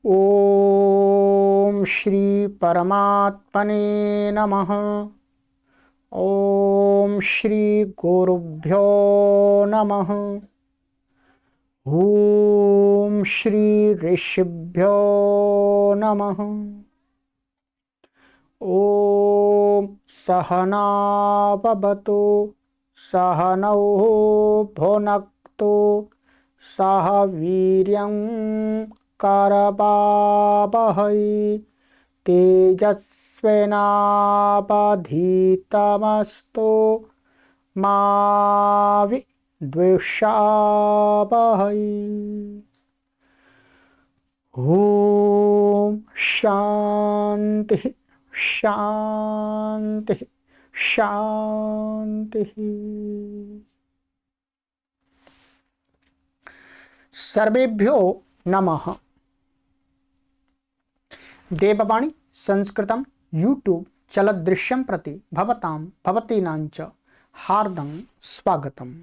ओम श्री परमात्मने नमः। ओम श्री गुरुभ्यो नमः। ओम श्री ऋषिभ्यो नमः। ओम सहना भवतु सहनौ भुनक्तु सह वीर्यं करवावहै तेजस्विनावधीतमस्तु मा विद्विषावहै। ओम शांति शांति शांति। सर्वेभ्यो नमः। देववाणी संस्कृतं यूट्यूब चलदृश्यं प्रति भवतां भवतीनांच हार्दं स्वागतम्।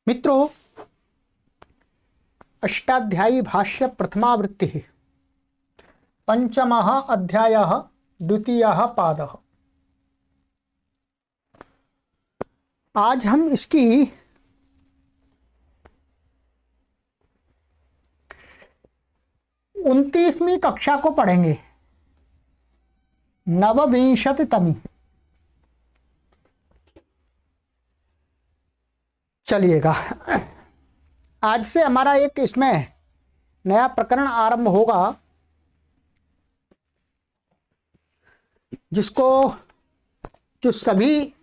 मित्रों, अष्टाध्यायी भाष्य प्रथमावृत्ति पंचमः अध्यायः द्वितीयः पादः। आज हम इसकी 29वीं कक्षा को पढ़ेंगे, नवविंशतितमी। चलिएगा, आज से हमारा एक इसमें नया प्रकरण आरंभ होगा, जिसको जो सभी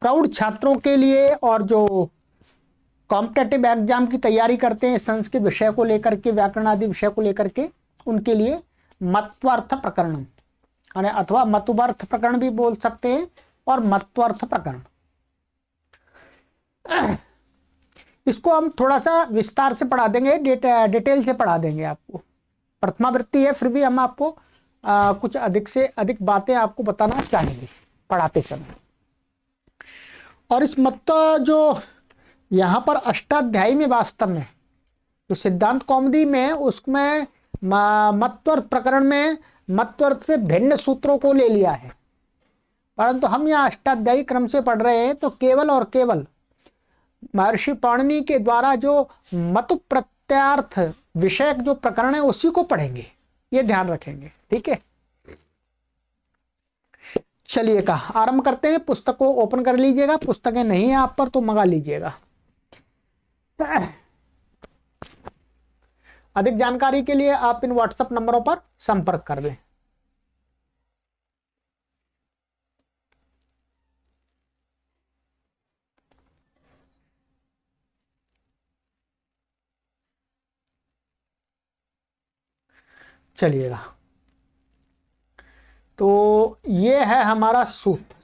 प्रौढ़ छात्रों के लिए और जो कॉम्पिटेटिव एग्जाम की तैयारी करते हैं संस्कृत विषय को लेकर के, व्याकरण आदि विषय को लेकर के, उनके लिए मत्वर्थ प्रकरण अथवा मतुवर्थ प्रकरण भी बोल सकते हैं और मत्वर्थ प्रकरण, इसको हम थोड़ा सा विस्तार से पढ़ा देंगे, डिटेल से पढ़ा देंगे आपको। प्रथमावृत्ति है, फिर भी हम आपको कुछ अधिक से अधिक बातें आपको बताना चाहेंगे पढ़ाते समय। और इस मत जो यहाँ पर अष्टाध्यायी में वास्तव में जो सिद्धांत कौमुदी में, उसमें मत्वर्थ प्रकरण में मत्वर्थ से भिन्न सूत्रों को ले लिया है, परंतु हम यहाँ अष्टाध्यायी क्रम से पढ़ रहे हैं तो केवल और केवल महर्षि पाणिनि के द्वारा जो मतु प्रत्यार्थ विषयक जो प्रकरण है उसी को पढ़ेंगे, ये ध्यान रखेंगे, ठीक है। चलिएगा, आरंभ करते हैं। पुस्तक को ओपन कर लीजिएगा, पुस्तकें नहीं है आप पर तो मंगा लीजिएगा। अधिक जानकारी के लिए आप इन व्हाट्सएप नंबरों पर संपर्क कर लें। चलिएगा, तो ये है हमारा सूत्र।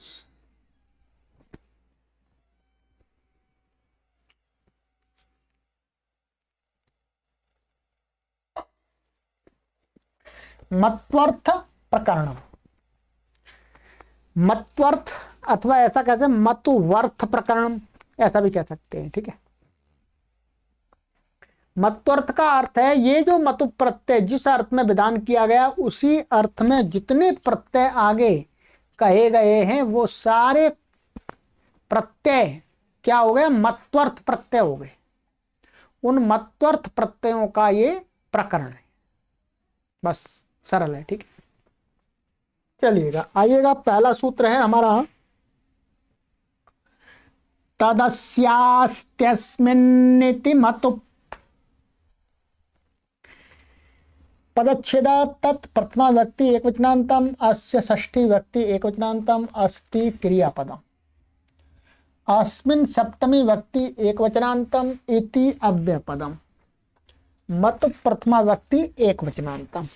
मत्वर्थ प्रकरण, मत्वर्थ अथवा ऐसा कहते हैं मतुवर्थ प्रकरण, ऐसा भी कह सकते हैं, ठीक है। मत्वर्थ का अर्थ है ये जो मतु प्रत्यय जिस अर्थ में विधान किया गया उसी अर्थ में जितने प्रत्यय आगे कहे गए हैं वो सारे प्रत्यय क्या हो गए, मत्वर्थ प्रत्यय हो गए। उन मत्वर्थ प्रत्ययों का ये प्रकरण है, बस सरल है, ठीक है। चलिएगा, आइएगा, पहला सूत्र है हमारा तदस्यास्त्यस्मिन्निति मतु पदच्छेदा तत् प्रथमा व्यक्ति एकवचनान्तम अस्य षष्ठी व्यक्ति एकवचनान्तम अस्ति क्रियापदम अस्मिन् सप्तमी व्यक्ति एकवचनान्तम इति अव्ययपदम मत प्रथमा व्यक्ति एकवचनान्तम,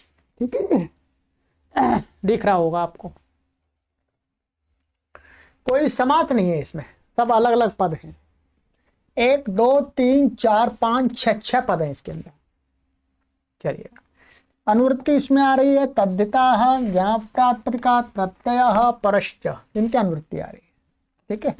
ठीक है। दिख रहा होगा आपको, कोई समास नहीं है इसमें, सब अलग अलग पद हैं। 1 2 3 4 5 6 पद हैं इसके अंदर। चलिए, अनुवृत्ति इसमें आ रही है तद्धिता ज्ञान प्रातिपदिका प्रत्यय परश्च, इनकी अनुवृत्ति आ रही है, ठीक है।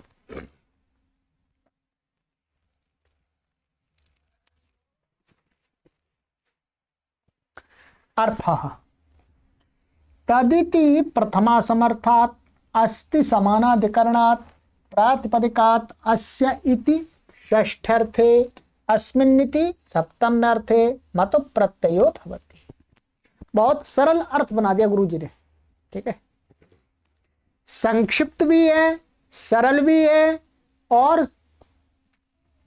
अर्थः तदिति प्रथमा समर्थात् अस्ति समानाधिकरणात् प्रातिपदिकात् अस्य इति षष्ठ्यर्थे अस्मिन्निति सप्तम्यर्थे मतो प्रत्ययो भवति। बहुत सरल अर्थ बना दिया गुरु जी ने, ठीक है। संक्षिप्त भी है, सरल भी है और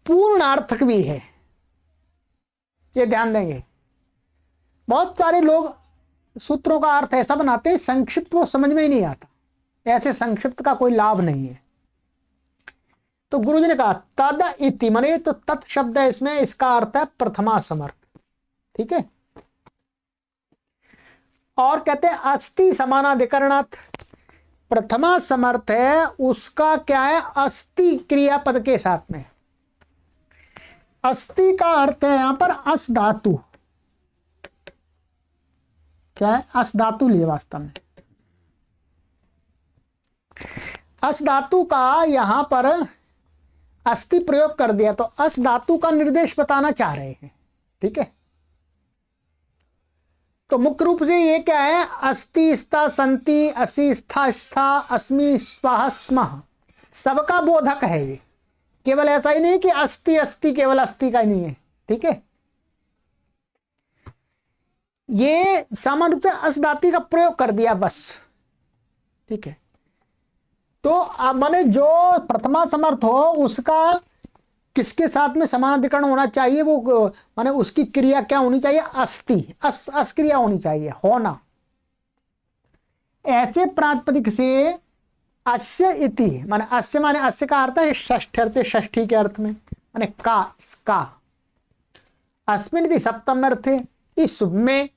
पूर्णार्थक भी है, ये ध्यान देंगे। बहुत सारे लोग सूत्रों का अर्थ ऐसा बनाते हैं संक्षिप्त वो समझ में ही नहीं आता, ऐसे संक्षिप्त का कोई लाभ नहीं है। तो गुरुजी ने कहा तद इति माने तो तत् शब्द है इसमें, इसका अर्थ है प्रथमा समर्थ, ठीक है। और कहते हैं अस्ति समानाधिकरणात्, प्रथमा समर्थ है उसका क्या है, अस्ति क्रियापद के साथ में। अस्ति का अर्थ है यहां पर अस धातु, क्या है, अस धातु लिए वास्तव में। अस धातु का यहां पर अस्ति प्रयोग कर दिया, तो अस धातु का निर्देश बताना चाह रहे हैं, ठीक है। तो मुख्य रूप से ये क्या है, अस्ति स्था संति असि स्था स्था अस्मि स्वाहा स्मः, सबका बोधक है ये। केवल ऐसा ही नहीं कि अस्ति अस्ति केवल अस्ति का ही नहीं है, ठीक है। ये सामान्य रूप से अस धातु का प्रयोग कर दिया बस, ठीक है। तो माने जो प्रथमा समर्थ हो उसका किसके साथ में समानाधिकरण होना चाहिए, वो माने उसकी क्रिया क्या होनी चाहिए, अस्ति, अस क्रिया होनी चाहिए, होना। ऐसे प्रातिपदिक से अस्य इति माने अस्य माने अस्य का अर्थ है षष्ठ्यर्थे, षष्ठी के अर्थ में, माने का, इसका। अस्मिन् इति सप्तम अर्थे, इसमें,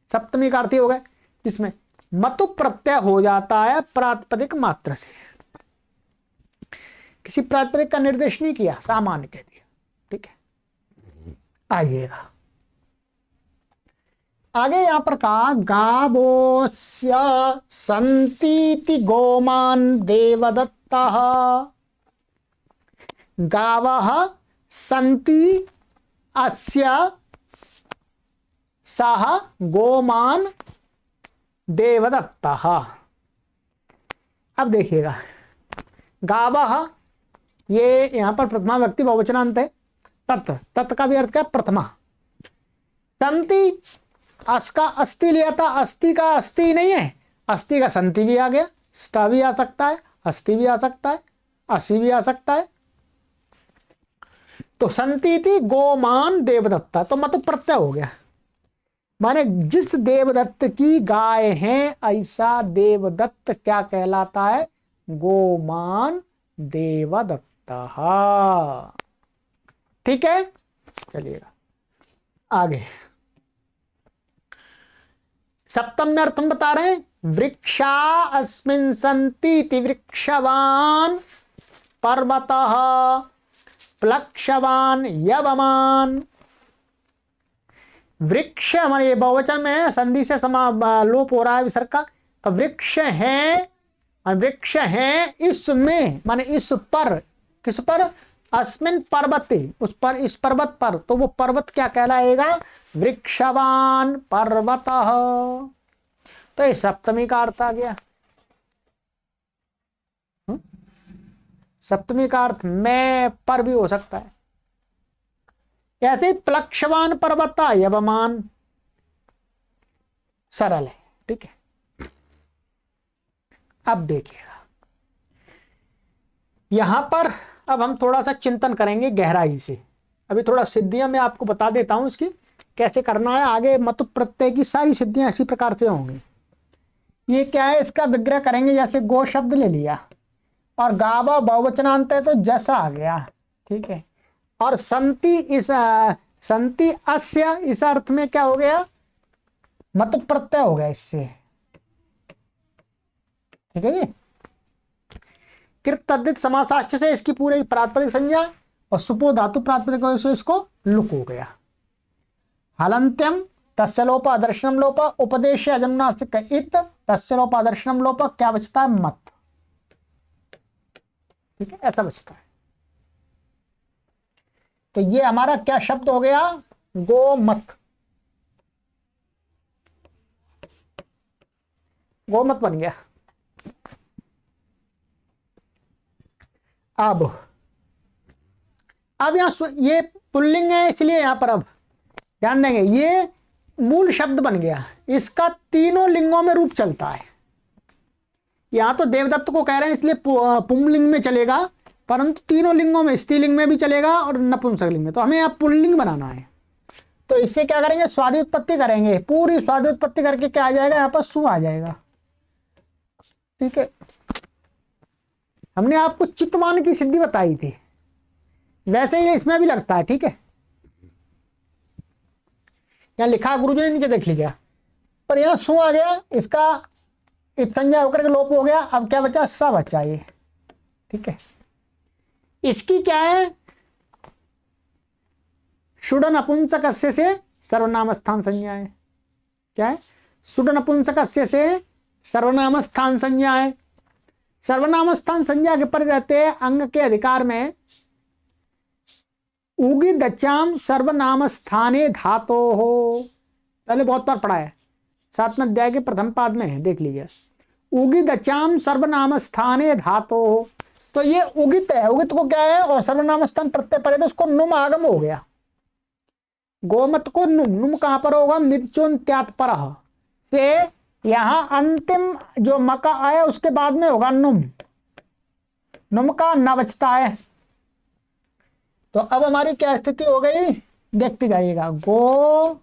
सप्तमी का अर्थ हो गया, इसमें मतु प्रत्यय हो जाता है प्रातिपदिक मात्र से, किसी प्रातिपदिक का निर्देश नहीं किया, सामान्य कह दिया, ठीक है। आइएगा आगे, यहां पर कहा गावोस्य संतीति गोमान देवदत्तः, गावः संति अस्य सह गोमान देवदत्तः। अब देखिएगा, गावः ये यहां पर प्रथमा व्यक्ति बहुवचनांत है, तत्, तत् का भी अर्थ क्या, प्रथमा। संति, अस का अस्ति लिया था, अस्ति का अस्ति नहीं है, अस्ति का संति भी आ गया, स्था भी आ सकता है, अस्ति भी आ सकता है, असि भी आ सकता है। तो संतीति गोमान देवदत्ता, तो मतलब प्रत्यय हो गया, माने जिस देवदत्त की गाय है ऐसा देवदत्त क्या कहलाता है, गोमान देवदत्ता, ठीक है। चलिएगा आगे, सप्तम में अर्थ हम बता रहे हैं, वृक्षा अस्मिन् सन्तीति वृक्षवान पर्वतः प्लक्षवान यवमान। वृक्ष माने बहुवचन में है, संधि से लोप हो रहा है विसर्ग का, तो वृक्ष है, वृक्ष है इसमें माने इस पर, किस पर, अस्मिन पर्वते, उस पर, इस पर्वत पर, तो वो पर्वत क्या कहलाएगा, वृक्षवान पर्वतः। तो ये सप्तमी का अर्थ आ गया। सप्तमी का अर्थ मैं पर भी हो सकता है, ऐसे प्लक्षवान पर्वता यवमान, सरल है, ठीक है। अब देखिएगा यहां पर, अब हम थोड़ा सा चिंतन करेंगे गहराई से। अभी थोड़ा सिद्धियां मैं आपको बता देता हूं इसकी कैसे करना है, आगे मत प्रत्यय की सारी सिद्धियां इसी प्रकार से होंगी। ये क्या है, इसका विग्रह करेंगे, जैसे गो शब्द ले लिया और गावा बहुवचनांत है तो जैसा आ गया, ठीक है। और संति, इस संति अस्य, इस अर्थ में क्या हो गया, मत प्रत्यय हो गया इससे, ठीक है जी। कृत तद्धित समासाश्च से इसकी पूरी प्रातिपदिक संज्ञा, और सुपो धातु प्रातिपदिक से इसको लुक हो गया। हलंत्यम तस्य लोप अदर्शनम लोप उपदेश अजमनास्तिक इत तस्य लोप अदर्शनम लोप, क्या बचता है, मत, ठीक है, ऐसा बचता है। तो ये हमारा क्या शब्द हो गया, गोमत, गोमत बन गया। अब यहां ये पुल्लिंग है, इसलिए यहां पर अब ध्यान देंगे, ये मूल शब्द बन गया, इसका तीनों लिंगों में रूप चलता है। यहां तो देवदत्त को कह रहे हैं इसलिए पुंलिंग में चलेगा, परंतु तीनों लिंगों में, स्त्रीलिंग में भी चलेगा और नपुंसक लिंग में। तो हमें यहां पुल्लिंग बनाना है, तो इससे क्या करेंगे, स्वादि उत्पत्ति करेंगे। पूरी स्वादि उत्पत्ति करके क्या आ जाएगा, यहां पर सु आ जाएगा। ठीक है, हमने आपको चित्तवान की सिद्धि बताई थी, वैसे ही इसमें भी लगता है। ठीक है, यहां लिखा गुरुजी ने, नीचे देख लीजिए, पर यहां सु आ गया, इसका इत संज्ञा होकर के लोप हो गया। अब क्या बचा, सा बचा ये। ठीक है, इसकी क्या है, शुड नपुंसक अस्य से सर्वनाम स्थान संज्ञा है। क्या है, शुड नपुंसक अस्य से सर्वनाम स्थान संज्ञा है। सर्वनाम स्थान संज्ञा के पर रहते हैं अंग के अधिकार में उगी दचाम सर्वनाम स्थाने धातो हो। पहले बहुत बार पढ़ा है, 7वें अध्याय के प्रथम पाद में है, देख लीजिए। उगी दचाम सर्वनाम स्थाने धातो हो, तो ये उगित है, उगित को क्या है, और सर्वनाम स्थान प्रत्यय परे, तो उसको नुम आगम हो गया। गोमत को नुम, नुम कहां पर होगा, मिर्चोन त्यात पर से, यहां अंतिम जो मका आया उसके बाद में होगा नुम, नुम का न बचता है। तो अब हमारी क्या स्थिति हो गई, देखते जाइएगा, गो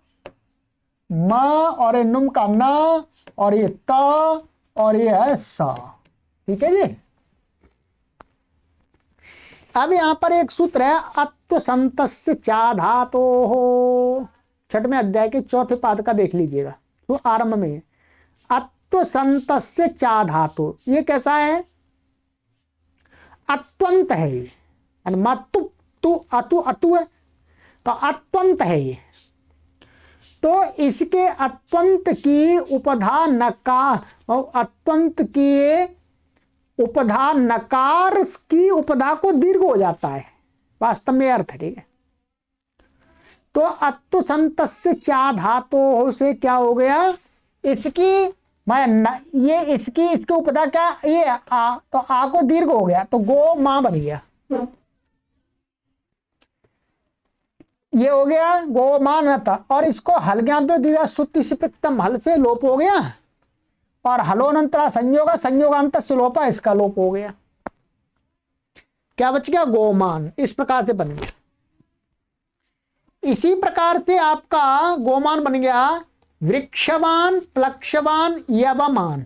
म और ये नुम का न और ये त और ये है सा। ठीक है जी। अब यहां पर एक सूत्र है, अत्व संतस्य चा धातो हो, 6वें अध्याय के 4थे पाद का देख लीजिएगा, तो आरंभ में अत्व संतस्य चा धातु, ये कैसा है, अत्वंत है ये, मतु तु अतु अतु है, तो अत्वंत है ये। तो इसके अत्वंत की उपधा नकार, और अत्वंत की उपधा नकार की उपधा को दीर्घ हो जाता है, वास्तव में अर्थ है। ठीक है, तो अत्व संतस्य चा धातो से क्या हो गया, इसकी ये इसकी उपधा क्या, ये आ, तो आ को दीर्घ हो गया, तो गो मां बन गया। ये हो गया गो मान था, और इसको हलज्ञाभ्यो दीर्घ सुत्ति सिप्तम, हल से लोप हो गया, और हलोनंतरा संयोग, संयोगांत से लोपा, इसका लोप हो गया। क्या बच गया, गोमान। इस प्रकार से बन गया। इसी प्रकार से आपका गोमान बन गया वृक्षवान, प्लक्षवान, यवमान।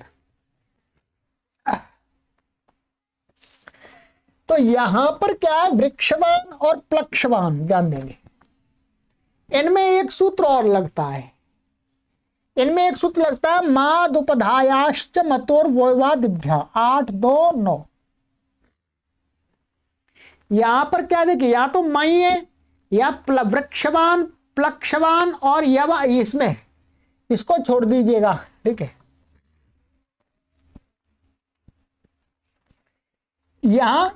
तो यहां पर क्या है, वृक्षवान और प्लक्षवान, ध्यान देंगे, इनमें एक सूत्र और लगता है, इनमें एक सूत्र लगता है, मादुपधायाश्च मतोर वोवादिभ्य 8 2 9। यहां पर क्या देखिए, या तो मई है, या वृक्षवान, प्लक्षवान और यवा, इसमें इसको छोड़ दीजिएगा। ठीक है, यहां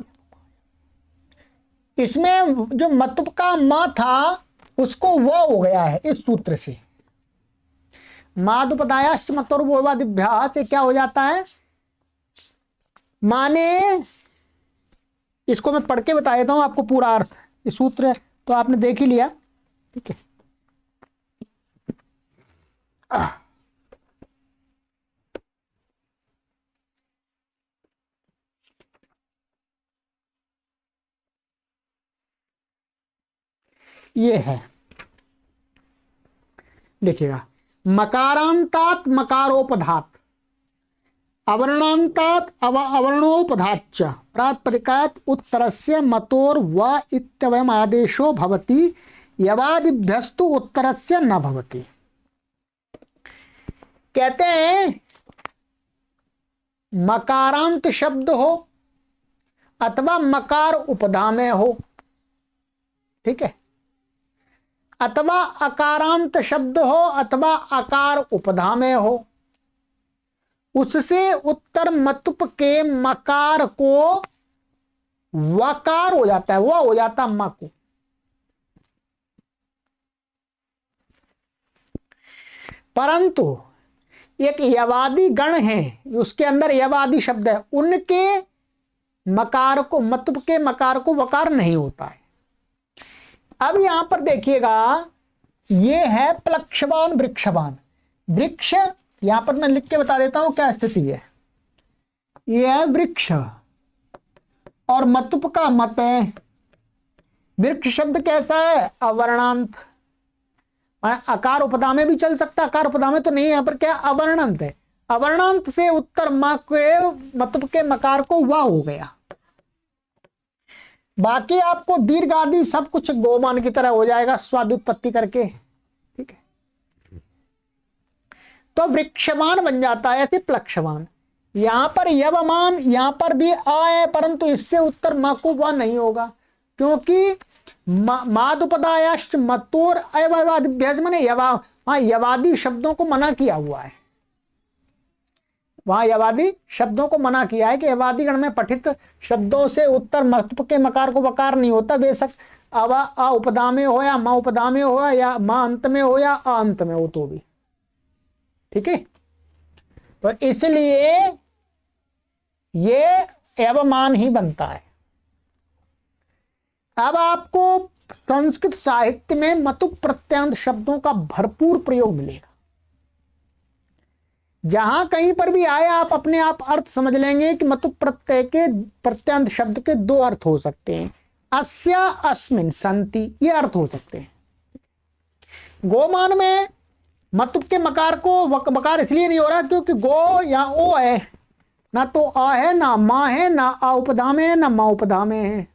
इसमें जो मतुप का मा था उसको वह हो गया है इस सूत्र से, मादुपदायाश्च मतोर्वोवादिभ्या से क्या हो जाता है, माने, इसको मैं पढ़ के बता देता हूं आपको पूरा अर्थ, इस सूत्र तो आपने देख ही लिया। ठीक है, ये है, देखिएगा, मकारांतात मकारोपधात, अवर्णांतात अवर्णोपधाच्च, प्रातिपदिकात् उत्तरस्य मतोर व इत्यवयम् आदेशो भवति, यवादिभ्यस्तु उत्तरस्य न भवति। कहते हैं मकारांत शब्द हो अथवा मकार उपधा में हो, ठीक है, अथवा अकारांत शब्द हो अथवा आकार उपधा में हो, उससे उत्तर मतुप के मकार को वकार हो जाता है, वह हो जाता म को। परंतु एक यवादी गण है, उसके अंदर यवादी शब्द है, उनके मकार को, मतुप के मकार को वकार नहीं होता है। अब यहां पर देखिएगा, ये है प्लक्षवान वृक्षवान। वृक्ष यहां पर मैं लिख के बता देता हूं क्या स्थिति है। ये है वृक्ष और मतुप का मत है। वृक्ष शब्द कैसा है? अवर्णांत, अकार उपदा में भी चल सकता है, अकार उपदा में तो नहीं है, यहां पर क्या अवर्णांत है। अवर्णांत से उत्तर मा के मतुप के मकार को वा हो गया। बाकी आपको दीर्घ आदि सब कुछ गोमान की तरह हो जाएगा स्वादुत्पत्ति करके, ठीक है। तो वृक्षवान बन जाता है, ऐसे प्लक्षवान। यहां पर यवमान, यहां पर भी आ है, परंतु इससे उत्तर मा को वा नहीं होगा, क्योंकि मादुपदायाश्च मतोर अयवादिभ्यज मने यवादी शब्दों को मना किया हुआ है। वहां यवादी शब्दों को मना किया है कि यवादी गण में पठित शब्दों से उत्तर मतुप के मकार को वकार नहीं होता, बेशक अ उपदा में हो या मा उपदा में हो या मा अंत में हो या अ अंत में हो तो भी, ठीक है। तो इसलिए ये एवमान ही बनता है। अब आपको संस्कृत साहित्य में मतुप प्रत्यांत शब्दों का भरपूर प्रयोग मिलेगा। जहां कहीं पर भी आए आप अपने आप अर्थ समझ लेंगे कि मतुप प्रत्यय के प्रत्यांत शब्द के दो अर्थ हो सकते हैं, अस्या अस्मिन संति, ये अर्थ हो सकते हैं। गोमान में मतुप के मकार को वकार इसलिए नहीं हो रहा क्योंकि गो या ओ है, ना तो आ है ना मा है, ना आ उपधा में है ना मा उपधा में है,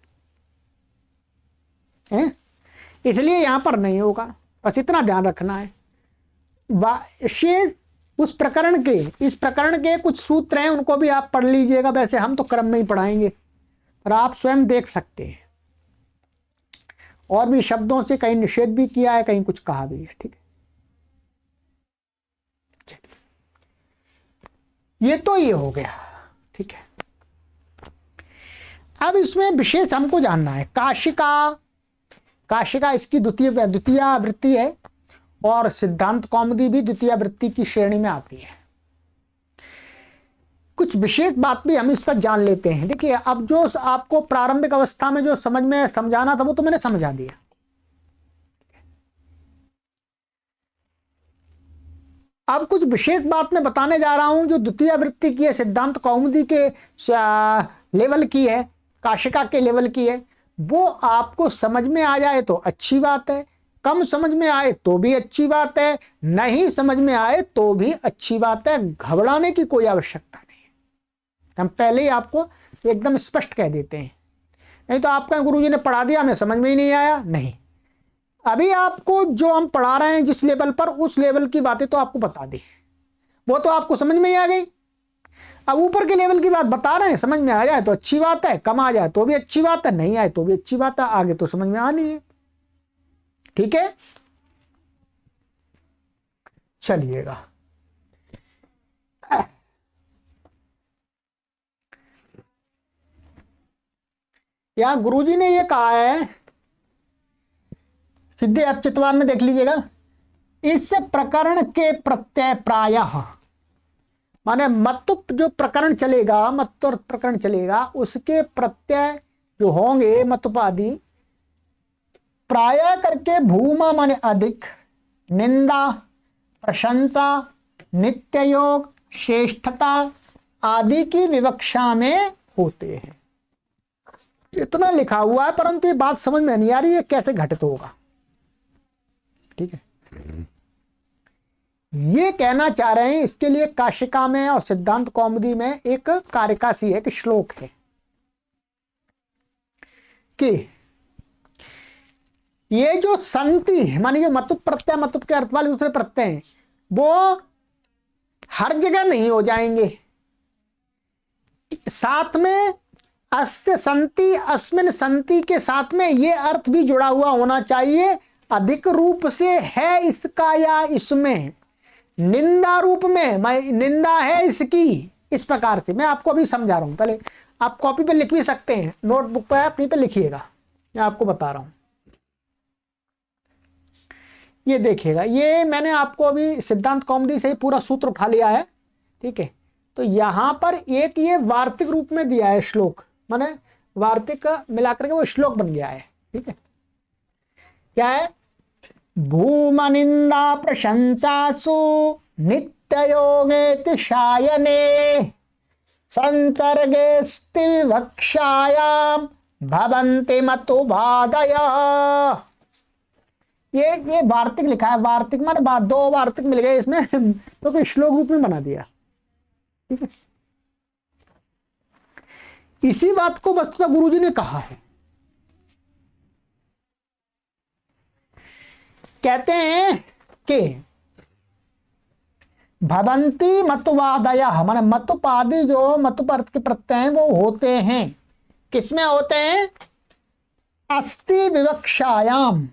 इसलिए यहां पर नहीं होगा। बस इतना ध्यान रखना है। शेष उस प्रकरण के, इस प्रकरण के कुछ सूत्र हैं, उनको भी आप पढ़ लीजिएगा। वैसे हम तो क्रम में ही पढ़ाएंगे, पर आप स्वयं देख सकते हैं। और भी शब्दों से कहीं निषेध भी किया है, कहीं कुछ कहा भी है, ठीक है। ये तो ये हो गया, ठीक है। अब इसमें विशेष हमको जानना है, काशिका। काशिका इसकी द्वितीय वृत्ति है और सिद्धांत कौमुदी भी द्वितीय वृत्ति की श्रेणी में आती है। कुछ विशेष बात भी हम इस पर जान लेते हैं। देखिए, अब जो आपको प्रारंभिक अवस्था में जो समझाना था वो तो मैंने समझा दिया। अब कुछ विशेष बात मैं बताने जा रहा हूं जो द्वितीय वृत्ति की है, सिद्धांत कौमुदी के लेवल की है, काशिका के लेवल की है। वो आपको समझ में आ जाए तो अच्छी बात है, कम समझ में आए तो भी अच्छी बात है, नहीं समझ में आए तो भी अच्छी बात है। घबराने की कोई आवश्यकता नहीं है। हम पहले ही आपको एकदम स्पष्ट कह देते हैं, नहीं तो आपका गुरुजी ने पढ़ा दिया, हमें समझ में ही नहीं आया। नहीं, अभी आपको जो हम पढ़ा रहे हैं जिस लेवल पर, उस लेवल की बातें तो आपको बता दी, वो तो आपको समझ में ही आ गई। अब ऊपर के लेवल की बात बता रहे हैं, समझ में आ जाए तो अच्छी बात है, कम आ जाए तो भी अच्छी बात है, नहीं आए तो भी अच्छी बात है, आगे तो समझ में आनी है, ठीक है। चलिएगा, यहां गुरुजी ने ये कहा है, सिद्धि अपचितवान में देख लीजिएगा, इस प्रकरण के प्रत्यय प्रायः, माने मतुप जो प्रकरण चलेगा, मतुर प्रकरण चलेगा, उसके प्रत्यय जो होंगे मतुपादि, प्रायः करके भूमा माने अधिक, निंदा, प्रशंसा, नित्य योग, श्रेष्ठता आदि की विवक्षा में होते हैं। इतना लिखा हुआ है, परंतु ये बात समझ में नहीं आ रही है कैसे घटित होगा, ठीक है। ये कहना चाह रहे हैं, इसके लिए काशिका में और सिद्धांत कौमुदी में एक कारिका सी है, एक श्लोक है कि ये जो संति मानी जो मतुप प्रत्यय, मतुप के अर्थ वाले दूसरे प्रत्यय हैं, वो हर जगह नहीं हो जाएंगे। साथ में अस्य संति, अस्मिन संति के साथ में ये अर्थ भी जुड़ा हुआ होना चाहिए। अधिक रूप से है इसका या इसमें, निंदा रूप में, निंदा है इसकी, इस प्रकार से मैं आपको अभी समझा रहा हूं। पहले आप कॉपी पे लिख भी सकते हैं, नोटबुक पे अपनी पे लिखिएगा, मैं आपको बता रहा हूं। ये देखिएगा, ये मैंने आपको अभी सिद्धांत कौमुदी से ही पूरा सूत्र उठा लिया है, ठीक है। तो यहां पर एक ये वार्तिक रूप में दिया है श्लोक, माने वार्तिक मिलाकर के वो श्लोक बन गया है, ठीक है। क्या है? भूम निंदा प्रशंसासु नित्य योगे शायने संसर्गे विवक्षायाम भवन्ति मतु बाधया। ये वार्तिक लिखा है, वार्तिक माने दो वार्तिक मिल गए इसमें तो फिर श्लोक रूप में बना दिया, ठीक है। इसी बात को वस्तुतः गुरुजी ने कहा है। कहते हैं कि भवंती मतुवादया, माने मतुपादी जो मतुपर्थ के प्रत्यय हैं वो होते हैं, किसमें होते हैं? अस्ति विवक्षायाम,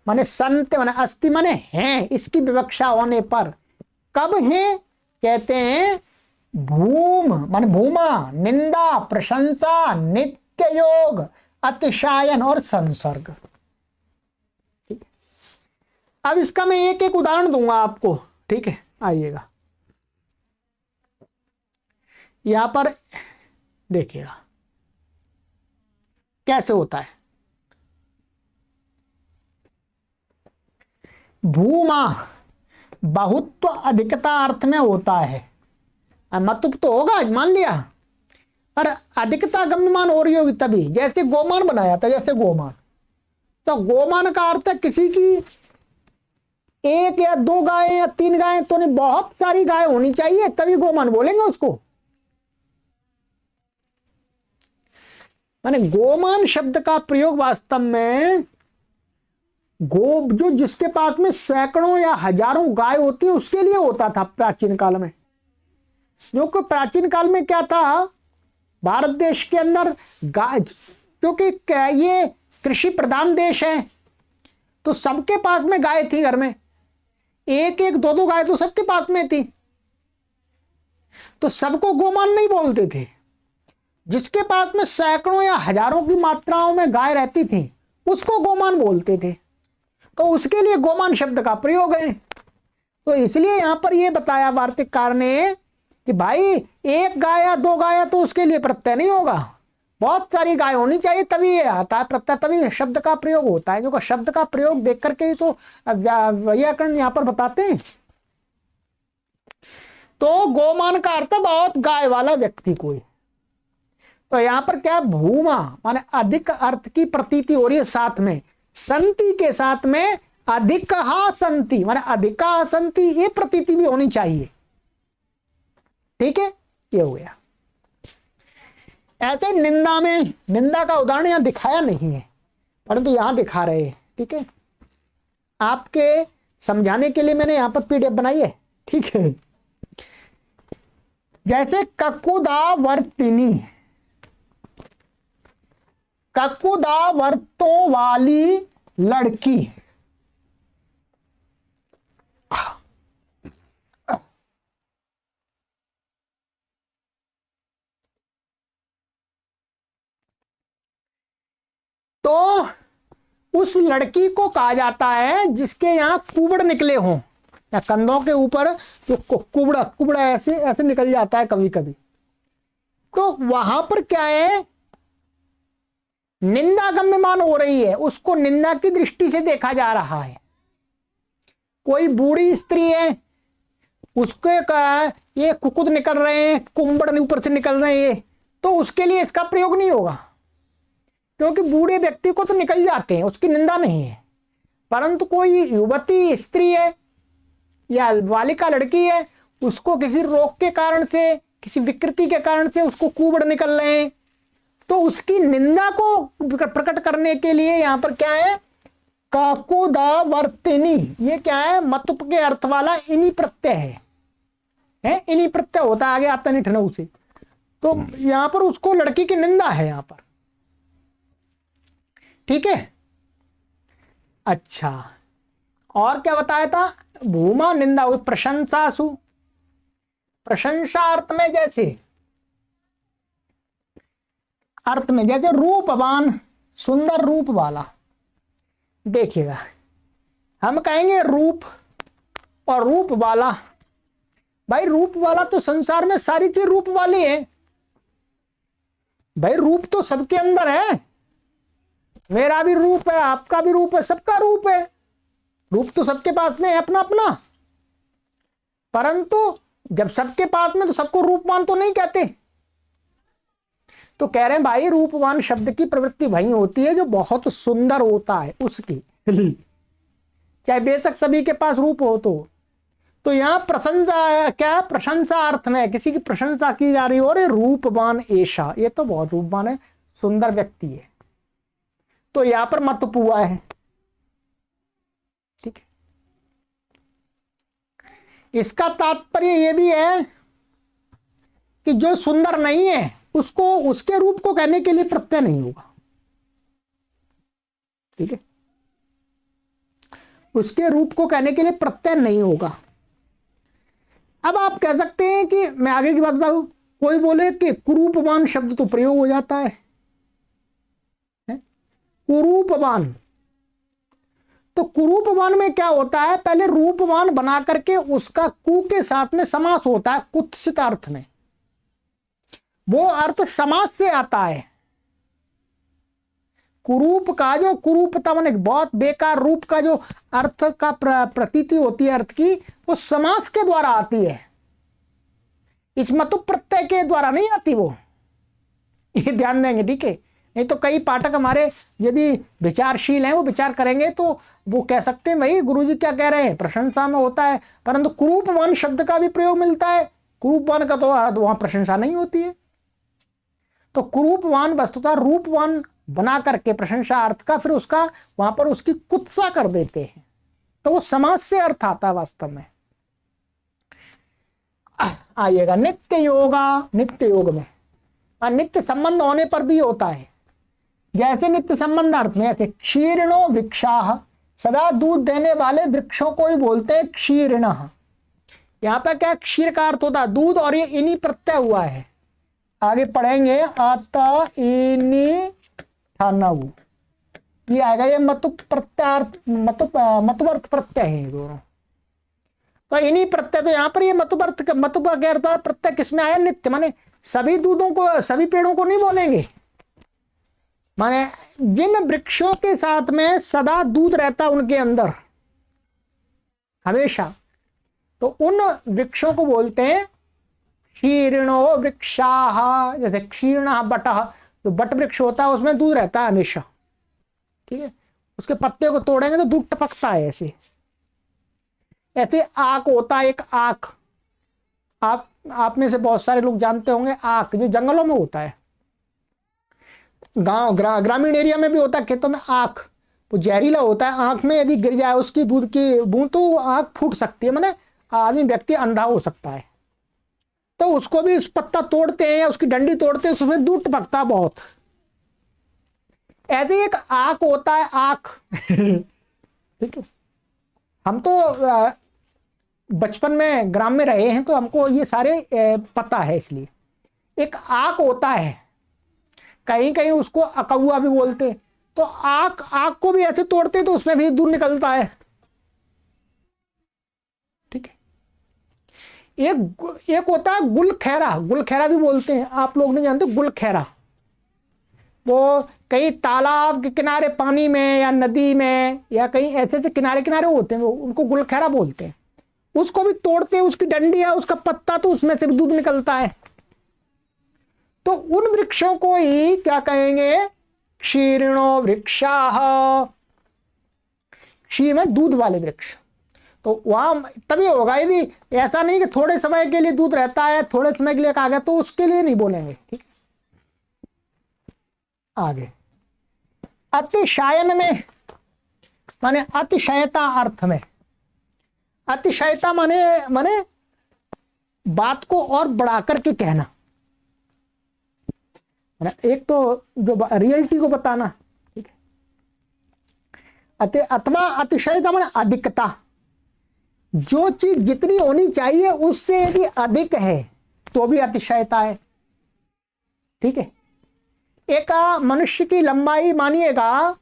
माने संत माने अस्ति माने हैं, इसकी विवक्षा होने पर। कब है? कहते हैं भूम माने भूमा, निंदा, प्रशंसा, नित्य योग, अतिशायन और संसर्ग। अब इसका मैं एक एक उदाहरण दूंगा आपको, ठीक है। आइएगा यहां पर देखिएगा कैसे होता है। भूमा बहुत्व अधिकता अर्थ में होता है, मतुप तो होगा मान लिया, पर अधिकता गम्यमान हो रही होगी तभी। जैसे गोमान बनाया था, जैसे गोमान, तो गोमान का अर्थ है किसी की एक या दो गाय या तीन गाय तो नहीं, बहुत सारी गाय होनी चाहिए तभी गोमान बोलेंगे उसको। माने गोमान शब्द का प्रयोग वास्तव में गो जो जिसके पास में सैकड़ों या हजारों गाय होती है उसके लिए होता था प्राचीन काल में। क्योंकि प्राचीन काल में क्या था, भारत देश के अंदर गाय, क्योंकि ये कृषि प्रधान देश है तो सबके पास में गाय थी, घर में एक एक दो दो गाय तो सबके पास में थी, तो सबको गोमान नहीं बोलते थे। जिसके पास में सैकड़ों या हजारों की मात्राओं में गाय रहती थी उसको गोमान बोलते थे, तो उसके लिए गोमान शब्द का प्रयोग है। तो इसलिए यहां पर यह बताया वार्तिककार ने कि भाई एक गाय या दो गाय तो उसके लिए प्रत्यय नहीं होगा, बहुत सारी गाय होनी चाहिए तभी ये आता है प्रत्यय, तभी शब्द का प्रयोग होता है। क्योंकि शब्द का प्रयोग देख करके ही तो व्याकरण यहां पर बताते हैं। तो गोमान का अर्थ बहुत गाय वाला व्यक्ति कोई। तो यहां पर क्या, भूमा माने अधिक अर्थ की प्रतीति हो रही है, साथ में संति के साथ में अधिक संति माने अधिका संति ये प्रतीति भी होनी चाहिए, ठीक है। ये हो गया। ऐसे निंदा में, निंदा का उदाहरण यहां दिखाया नहीं है परंतु यहां दिखा रहे हैं, ठीक है। आपके समझाने के लिए मैंने यहां पर पीडीएफ बनाई है, ठीक है। जैसे ककुदावर्तिनी, ककुदावर्तों वाली लड़की, तो उस लड़की को कहा जाता है जिसके यहां कुबड़ निकले हों, या कंधों के ऊपर जो कुबड़ा कुबड़ा ऐसे ऐसे निकल जाता है कभी कभी, तो वहां पर क्या है, निंदा गम्यमान हो रही है, उसको निंदा की दृष्टि से देखा जा रहा है। कोई बूढ़ी स्त्री है, उसके ये कुकुद निकल रहे हैं, कुंबड़ ऊपर से निकल रहे हैं, तो उसके लिए इसका प्रयोग नहीं होगा, क्योंकि बूढ़े व्यक्ति को तो निकल जाते हैं, उसकी निंदा नहीं है। परंतु कोई युवती स्त्री है या बालिका लड़की है, उसको किसी रोग के कारण से, किसी विकृति के कारण से उसको कुबड़ निकल रहे हैं, तो उसकी निंदा को प्रकट करने के लिए यहां पर क्या है, ककुदावर्तिनी, ये क्या है, मतुप के अर्थ वाला इनी प्रत्यय है, इनी प्रत्यय होता है, आगे आता नहीं ठनऊ से, तो यहां पर उसको लड़की की निंदा है यहां पर, ठीक है। अच्छा, और क्या बताया था, भूमा निंदा हुई, प्रशंसासु, प्रशंसा अर्थ में जैसे रूपवान, सुंदर रूप वाला, देखिएगा, हम कहेंगे रूप और रूप वाला। भाई रूप वाला तो संसार में सारी चीज रूप वाली है भाई, रूप तो सबके अंदर है। मेरा भी रूप है, आपका भी रूप है, सबका रूप है। रूप तो सबके पास में है अपना अपना, परंतु जब सबके पास में तो सबको रूपवान तो नहीं कहते। तो कह रहे हैं भाई रूपवान शब्द की प्रवृत्ति वही होती है जो बहुत सुंदर होता है उसकी, चाहे बेशक सभी के पास रूप हो। तो यहां प्रशंसा, क्या प्रशंसा अर्थ में किसी की प्रशंसा की जा रही हो, अरे रूपवान ऐशा, ये तो बहुत रूपवान है, सुंदर व्यक्ति है। तो यहां पर मत पुआ है, ठीक है। इसका तात्पर्य यह भी है कि जो सुंदर नहीं है उसको उसके रूप को कहने के लिए प्रत्यय नहीं होगा, ठीक है। उसके रूप को कहने के लिए प्रत्यय नहीं होगा। अब आप कह सकते हैं कि मैं आगे की बात बताऊं, कोई बोले कि कुरूपवान शब्द तो प्रयोग हो जाता है, कुरूपवान। तो कुरूपवान में क्या होता है, पहले रूपवान बना करके उसका कु के साथ में समास होता है कुत्सित अर्थ में, वो अर्थ समास से आता है। कुरूप का जो कुरूपता माने बहुत बेकार रूप का जो अर्थ का प्रतीति होती है अर्थ की, वो समास के द्वारा आती है, इस मतु प्रत्यय के द्वारा नहीं आती वो, ये ध्यान देंगे, ठीक है। नहीं तो कई पाठक हमारे यदि विचारशील हैं वो विचार करेंगे तो वो कह सकते हैं भाई गुरुजी क्या कह रहे हैं, प्रशंसा में होता है, परंतु कुरूपवान शब्द का भी प्रयोग मिलता है, कुरूपवान का तो वहां प्रशंसा नहीं होती है। तो कुरूपवान वस्तुतः रूपवान बना करके प्रशंसा अर्थ का फिर उसका वहां पर उसकी कुत्सा कर देते हैं, तो वो समास से अर्थ आता है वास्तव में। आइएगा नित्य योगा, नित्य योग में नित्य संबंध होने पर भी होता है, जैसे नित्य संबंध अर्थ में ऐसे क्षीर्णो वृक्षाः, सदा दूध देने वाले वृक्षों को ही बोलते हैं क्षीर्णः। यहाँ पे क्या क्षीर का अर्थ होता है दूध, और ये इनी प्रत्यय हुआ है, आगे पढ़ेंगे आता इनी ठानऊ, ये आएगा, ये मतु प्रत्यार्थ मतुवर्थ प्रत्यय है दोनों। तो इन्हीं प्रत्यय, तो यहाँ पर ये मतुवर्थ प्रत्यय किसमें आया, नित्य, माने सभी दूधों को सभी पेड़ों को नहीं बोलेंगे, माने जिन वृक्षों के साथ में सदा दूध रहता उनके अंदर हमेशा, तो उन वृक्षों को बोलते हैं क्षीर्णो वृक्षाः। जैसे क्षीर्ण बटः, जो बट वृक्ष होता है उसमें दूध रहता है हमेशा, ठीक है। उसके पत्ते को तोड़ेंगे तो दूध टपकता है, ऐसे ऐसे आक होता है, एक आक, आप में से बहुत सारे लोग जानते होंगे, आक जो जंगलों में होता है, गांव ग्रामीण एरिया में भी होता है, खेतों में आक, वो जहरीला होता है, आंख में यदि गिर जाए उसकी दूध की बूंद तो आंख फूट सकती है, माने आदमी व्यक्ति अंधा हो सकता है। तो उसको भी उस पत्ता तोड़ते हैं या उसकी डंडी तोड़ते हैं, उसमें दूध टपकता है बहुत। ऐसे एक आक होता है, आक ठीक है। हम तो बचपन में ग्राम में रहे हैं तो हमको ये सारे पता है, इसलिए एक आक होता है, कहीं कहीं उसको अकौआ भी बोलते। तो आक को भी ऐसे तोड़ते तो उसमें भी दूध निकलता है, ठीक है। एक होता है गुलखैरा, गुलखैरा भी बोलते हैं, आप लोग नहीं जानते गुलखैरा, वो कहीं तालाब के किनारे पानी में या नदी में या कहीं ऐसे ऐसे किनारे किनारे होते हैं, वो उनको गुलखैरा बोलते हैं। उसको भी तोड़ते हैं, उसकी डंडी या उसका पत्ता, तो उसमें से भी दूध निकलता है। तो उन वृक्षों को ही क्या कहेंगे, क्षीर्णो वृक्षाः, क्षीर में दूध वाले वृक्ष। तो वहां तभी होगा, यदि ऐसा नहीं कि थोड़े समय के लिए दूध रहता है, थोड़े समय के लिए आ गया, तो उसके लिए नहीं बोलेंगे, ठीक। आगे अतिशयन में माने अतिशयता अर्थ में, अतिशयता माने बात को और बढ़ा करके कहना, एक तो जो रियलिटी को बताना, ठीक है। अथवा अतिशयता माने अधिकता, जो चीज जितनी होनी चाहिए उससे यदि अधिक है तो भी अतिशयता है, ठीक है। एक मनुष्य की लंबाई मानिएगा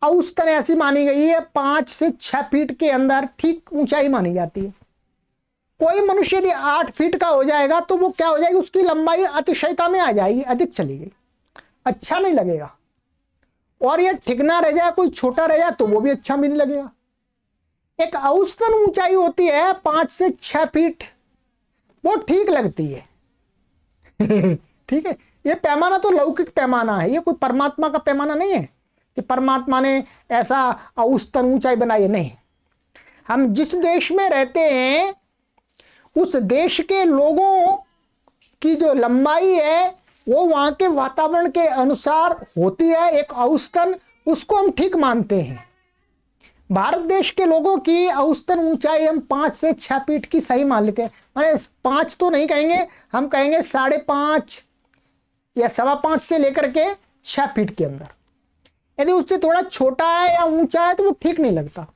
औसतन ऐसी मानी गई है 5 से 6 फीट के अंदर ठीक ऊंचाई मानी जाती है। कोई मनुष्य यदि 8 फीट का हो जाएगा तो वो क्या हो जाएगी, उसकी लंबाई अतिशयता में आ जाएगी, अधिक चली गई, अच्छा नहीं लगेगा। और ये ठिकना रह जाए, कोई छोटा रह जाए तो वो भी अच्छा भी नहीं लगेगा। एक औसतन ऊंचाई होती है 5 से 6 फीट, वो ठीक लगती है। ठीक है, ये पैमाना तो लौकिक पैमाना है, ये कोई परमात्मा का पैमाना नहीं है कि परमात्मा ने ऐसा औसतन ऊंचाई बनाई है, नहीं। हम जिस देश में रहते हैं उस देश के लोगों की जो लंबाई है वो वहां के वातावरण के अनुसार होती है, एक औसतन, उसको हम ठीक मानते हैं। भारत देश के लोगों की औसतन ऊंचाई हम 5 से 6 फीट की सही मान लेते हैं। माने 5 तो नहीं कहेंगे, हम कहेंगे 5.5 या 5.25 से लेकर के 6 फीट के अंदर। यदि उससे थोड़ा छोटा है या ऊंचा है तो वो ठीक नहीं लगता।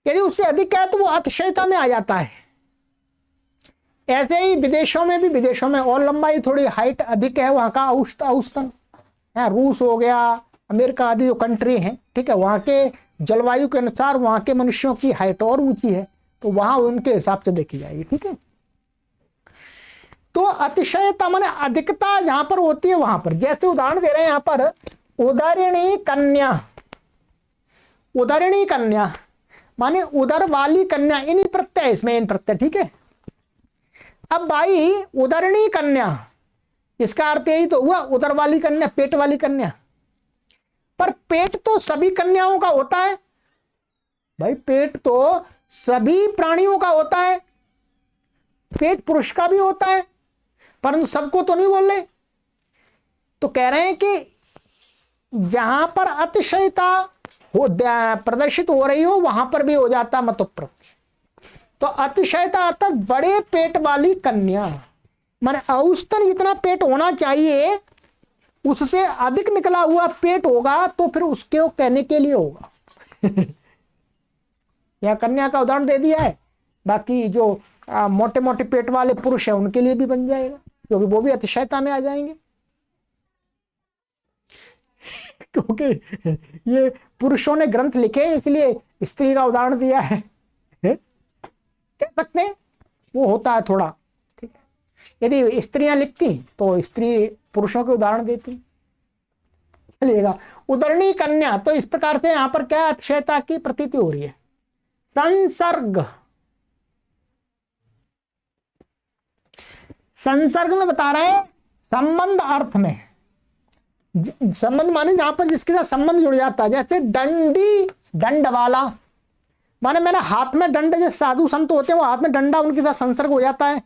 यदि उससे अधिक है तो वो अतिशयता में आ जाता है। ऐसे ही विदेशों में भी, विदेशों में और लंबाई थोड़ी हाइट अधिक है, वहां का औसतन है। रूस हो गया, अमेरिका आदि जो कंट्री हैं, ठीक है, वहां के जलवायु के अनुसार वहां के मनुष्यों की हाइट और ऊंची है, तो वहां उनके हिसाब से देखी जाएगी। ठीक है, तो अतिशयता माने अधिकता जहां पर होती है वहां पर, जैसे उदाहरण दे रहे हैं यहां पर, उदरिणी कन्या। उदरिणी कन्या माने उदर वाली कन्या, इन प्रत्यय, इसमें इन प्रत्यय। ठीक है, अब भाई उदरिणी कन्या, इसका अर्थ यही तो हुआ, उदर वाली कन्या, पेट वाली कन्या। पर पेट तो सभी कन्याओं का होता है भाई, पेट तो सभी प्राणियों का होता है, पेट पुरुष का भी होता है, परंतु सबको तो नहीं बोल रहे। तो कह रहे हैं कि जहां पर अतिशयता हो प्रदर्शित हो रही हो वहां पर भी हो जाता मतुप्रत्यय। तो अतिशयता अर्थात बड़े पेट वाली कन्या, माने औसतन जितना पेट होना चाहिए उससे अधिक निकला हुआ पेट होगा तो फिर उसके कहने के लिए होगा। यह कन्या का उदाहरण दे दिया है, बाकी जो मोटे मोटे पेट वाले पुरुष हैं उनके लिए भी बन जाएगा, क्योंकि वो भी अतिशयता में आ जाएंगे। क्योंकि ये पुरुषों ने ग्रंथ लिखे इसलिए स्त्री का उदाहरण दिया है, कह सकते हैं वो होता है थोड़ा। ठीक है, यदि स्त्रियां लिखती तो स्त्री पुरुषों के उदाहरण देती, चलिएगा। उदरणी कन्या, तो इस प्रकार से यहां पर क्या अतिशयता की प्रतीति हो रही है। संसर्ग, संसर्ग में बता रहे हैं संबंध अर्थ में, संबंध माने जहां पर जिसके साथ संबंध जुड़ जाता है, जैसे दंडी, दंड वाला, माने मेरे हाथ में डंडा, जैसे साधु संत होते हैं वो हाथ में डंडा, उनके साथ संसर्ग हो जाता है,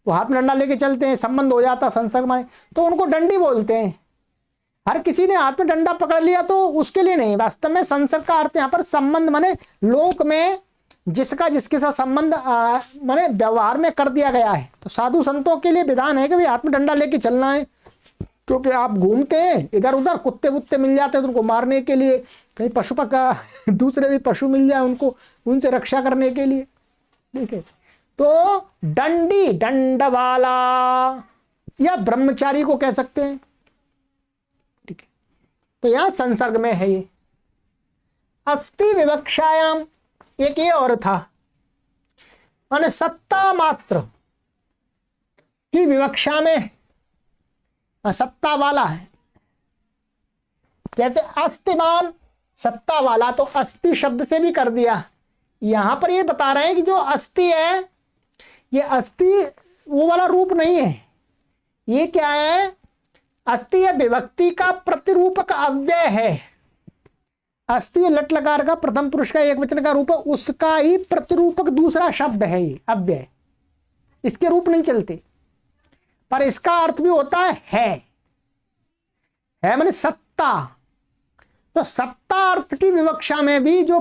वो हाथ में डंडा लेके चलते हैं, संबंध हो जाता है, संसर्ग माने, तो उनको डंडी बोलते हैं। हर किसी ने हाथ में डंडा पकड़ लिया तो उसके लिए नहीं, वास्तव में संसर्ग का अर्थ यहाँ पर संबंध, माने लोक में जिसका जिसके साथ संबंध माने व्यवहार में कर दिया गया है। तो साधु संतों के लिए विधान है कि भाई हाथ में डंडा लेके चलना है, क्योंकि आप घूमते हैं इधर उधर, कुत्ते वुत्ते मिल जाते हैं तो उनको मारने के लिए, कहीं पशु पका दूसरे भी पशु मिल जाए उनको, उनसे रक्षा करने के लिए। ठीक है, तो दंडी, दंड वाला, या ब्रह्मचारी को कह सकते हैं। ठीक है, तो यहां संसर्ग में है ये। अस्ति विवक्षायाम, एक ये और था, माने सत्ता मात्र की विवक्षा में सत्ता वाला है। कहते अस्तिमान, सत्ता वाला, तो अस्थि शब्द से भी कर दिया। यहां पर ये बता रहे हैं कि जो अस्थि है, ये अस्थि वो वाला रूप नहीं है, ये क्या है, अस्थि या विभक्ति का प्रतिरूपक अव्यय है। अस्थि लट लकार का प्रथम पुरुष का एक वचन का रूप है, उसका ही प्रतिरूपक दूसरा शब्द है ये अव्यय, इसके रूप नहीं चलते, पर इसका अर्थ भी होता है माने सत्ता। तो सत्ता अर्थ की विवक्षा में भी जो